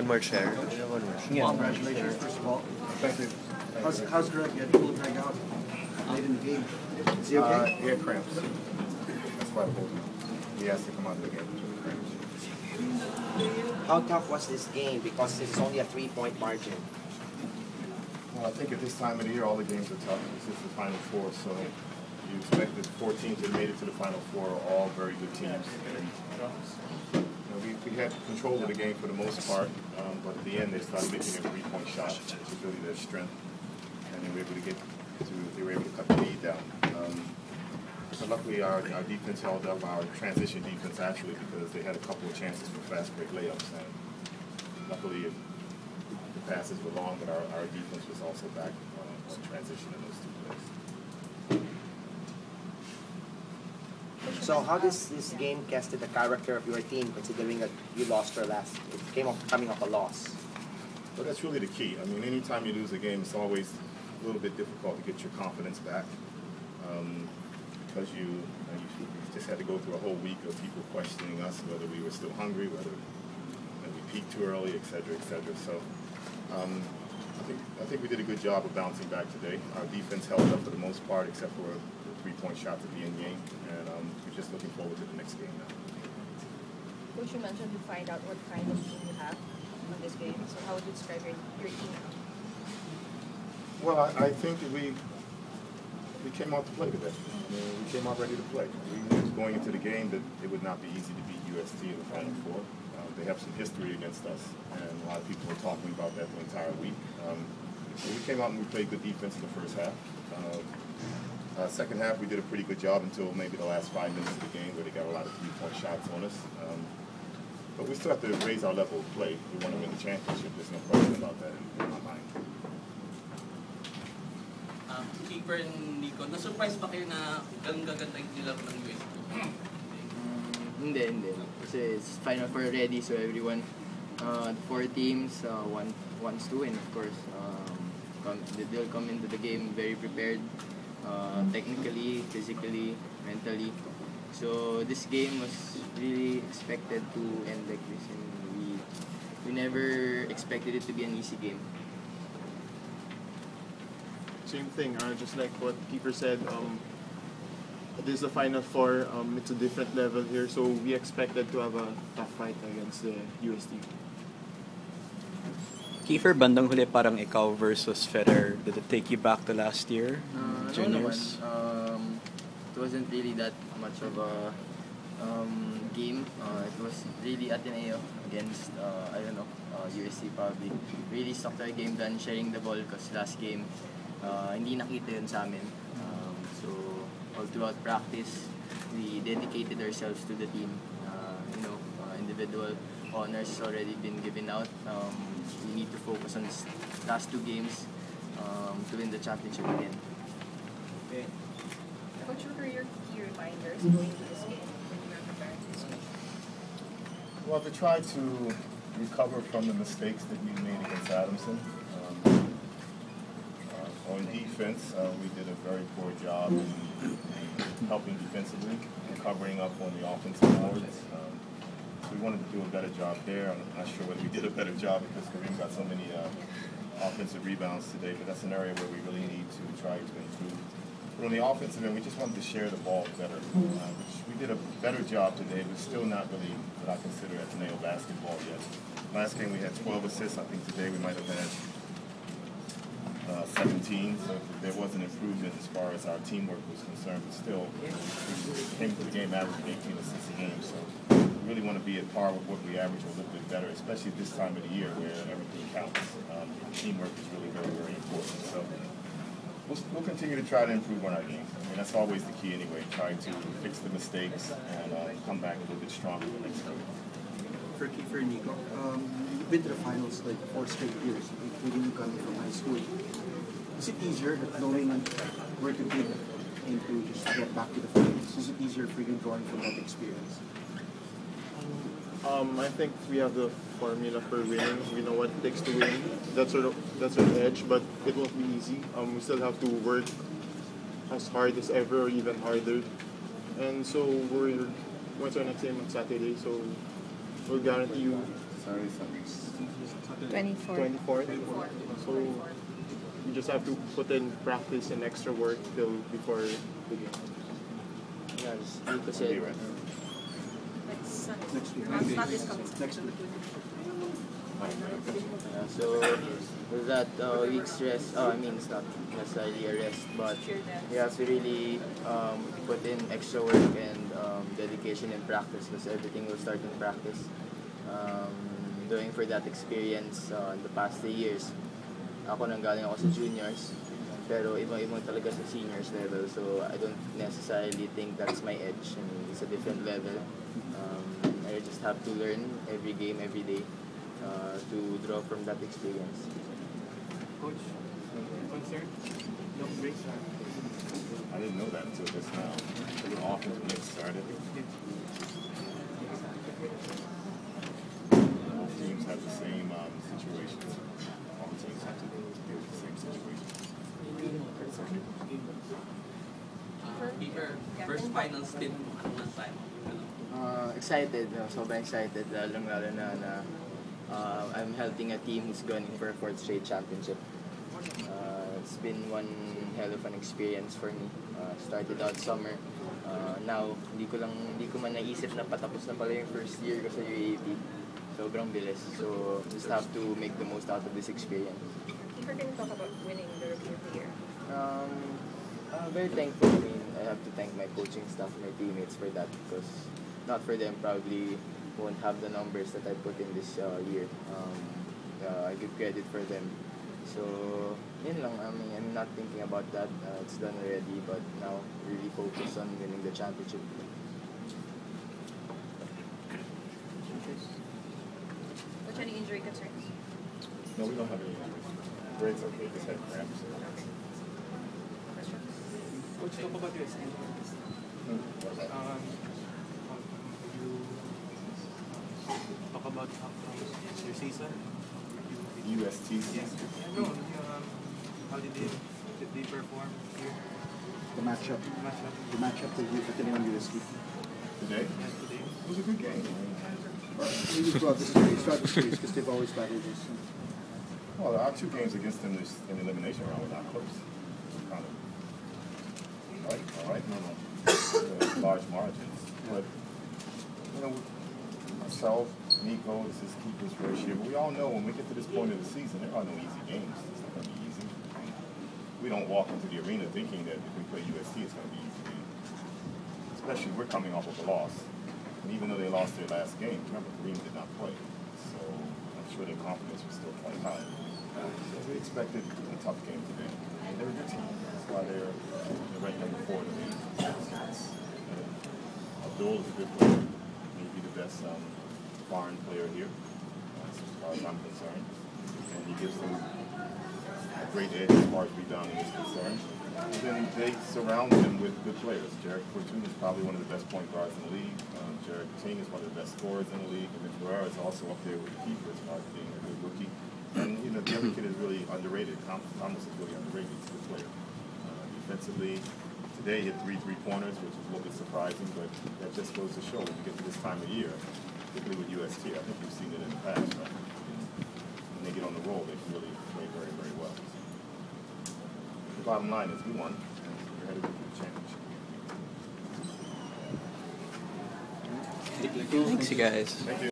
One more chair. One more chair. Congratulations, first of all. Thank you. How's Greg? You had pulled Greg out late in the game. Is he okay? He had cramps. That's why he has to come out of the game with cramps. How tough was this game? Because it's only a 3-point margin. Well, I think at this time of the year, all the games are tough. This is the Final Four, so you expect the 4 teams that made it to the Final Four are all very good teams. And, we had control of the game for the most part, but at the end they started making a 3-point shot, which is really their strength, and they were able to cut the lead down. So luckily our defense held up, our transition defense actually, because they had a couple of chances for fast break layups, and luckily the passes were long, but our defense was also back on transition in those 2 plays. So how does this game tested the character of your team, considering that you lost your last? It coming off a loss. Well, that's really the key. I mean, anytime you lose a game, it's always a little bit difficult to get your confidence back, because you just had to go through a whole week of people questioning us whether we were still hungry, whether we peaked too early, et cetera, et cetera. So I think we did a good job of bouncing back today. Our defense held up for the most part, except for the 3-point shots at the end game, and we're just looking forward to the next game now. Coach, you mentioned to find out what kind of team you have on this game. So how would you describe your team? Well, I think that we came out to play today. We came out ready to play. We knew going into the game that it would not be easy to beat UST in the Final Four. They have some history against us, and a lot of people were talking about that the entire week. We came out and we played good defense in the first half. Second half, we did a pretty good job until maybe the last 5 minutes of the game where they got a lot of 3-point shots on us. But we still have to raise our level of play. We want to win the championship. There's no question about that in my mind. Kiefer and Nico, na-surprise ba kayo na ganun gaganda yung nilaro ng UST? Hindi. Kasi it's Final Four already, so everyone, the 4 teams, wants to win, of course. They'll come into the game very prepared, technically, physically, mentally. So this game was really expected to end like this, and we never expected it to be an easy game. Same thing, just like what Kiefer said, this is the Final Four, it's a different level here, so we expected to have a tough fight against the UST. Kiefer, bandang huli parang ikaw versus Federer. Did it take you back to last year? Juniors? It wasn't really that much of a game. It was really Ateneo against, USC probably. Really stuck to our game plan, sharing the ball, because last game, hindi nakita yun sa amin. So all throughout practice, we dedicated ourselves to the team. Individual honors already been given out. We need to focus on this last 2 games to win the championship again. Okay. Coach, what were your key reminders going into this game when you were preparing this game? Well, to try to recover from the mistakes that we made against Adamson. On defense, we did a very poor job in helping defensively and covering up on the offensive boards. So we wanted to do a better job there. I'm not sure whether we did a better job because Kareem got so many offensive rebounds today, but that's an area where we really need to try to improve. But on the offensive end, we just wanted to share the ball better, which we did a better job today, but still not really what I consider Ateneo basketball yet. Last game we had 12 assists. I think today we might have had 17, so there was an improvement as far as our teamwork was concerned, but still, we came to the game averaging 18 assists a game, so we really want to be at par with what we average or a little bit better, especially at this time of the year where everything counts. Teamwork is really very, very important, so we'll continue to try to improve on our game. I mean, that's always the key anyway, try to fix the mistakes and come back a little bit stronger the next game. For Kiefer, Nico, you've been to the finals like 4 straight years, including you coming from high school. Is it easier knowing where to be and to just get back to the finals? Is it easier for you drawing from that experience? I think we have the formula for winning. We know what it takes to win. That's our edge, but it won't be easy. We still have to work as hard as ever or even harder. And so when's our next game on Saturday? So we'll guarantee you Sorry, Sunday. 24. 24th. So you just have to put in practice and extra work till before the game. Yeah, just Nico Be said, right. Next week. Not this coming Next week. so with that week's rest, I mean it's not necessarily a rest, but you have to really put in extra work and dedication in practice because everything will start in practice. Doing for that experience in the past 3 years, ako nanggaling ako sa juniors, pero ibang-ibang talaga sa seniors level, so I don't necessarily think that's my edge. I mean, it's a different level. I just have to learn every game, every day. To draw from that experience. Coach, concern? No break. I didn't know that until just now. The offensive mix started. All teams have the same situations. All teams have to deal with the same situation. It's okay. Kiefer, first final stint mo, ano man tayo? Excited, sobrang excited, lalo na I'm helping a team who's going for a 4th straight championship. It's been one hell of an experience for me. Started out summer. Now, hindi ko man naisip na patapos na pala yung first year ko sa UAAP. Sobrang bilis. So, just have to make the most out of this experience. Kiefer, can you talk about winning the Rookie of the Year? Very thankful. I mean, I have to thank my coaching staff, my teammates for that because not for them probably won't have the numbers that I put in this year. I give credit for them. So, yun lang. I mean, I'm not thinking about that. It's done already, but now really focus on winning the championship. Coach, any injury concerns? No, we don't have any. Greg's okay. Just had cramps. Questions? Coach, talk about UST. Talk about your season. UST. No, how did they perform here? The matchup. The matchup with Ateneo and UST. Today? Yeah, today. It was a good game. Maybe throughout the series, because they've always battled this. Well, our 2 games against them in the elimination round were not close. Kind of. Right? No. Large margins. But, you know, myself, Nico, this is Kiefer's first year, but we all know when we get to this point of the season, there are no easy games. It's not going to be easy. We don't walk into the arena thinking that if we play UST, it's going to be easy. Especially, we're coming off of a loss. And even though they lost their last game, remember, Kareem did not play. So I'm sure their confidence was still quite high. So we expected a tough game today. And they're a good team. That's why they're ranked number 4 in the league. Abdul is a good player. Maybe the best foreign player here, as far as I'm concerned. And he gives them a great edge as far as rebounding is concerned. And then they surround him with good players. Jarek Fortune is probably one of the best point guards in the league. Jarek Ting is one of the best scorers in the league. And then Ferrara is also up there with Kiefer as far as being a good rookie. And, you know, the other kid is really underrated. Thomas is really underrated. He's a good player. Defensively, today hit 3 3-pointers, which is a little bit surprising, but that just goes to show when you get to this time of year, particularly with UST, I think we've seen it in the past, right? When they get on the roll, they can really play very, very well. The bottom line is we won, and we're headed to the championship. Thanks, you guys. Thank you.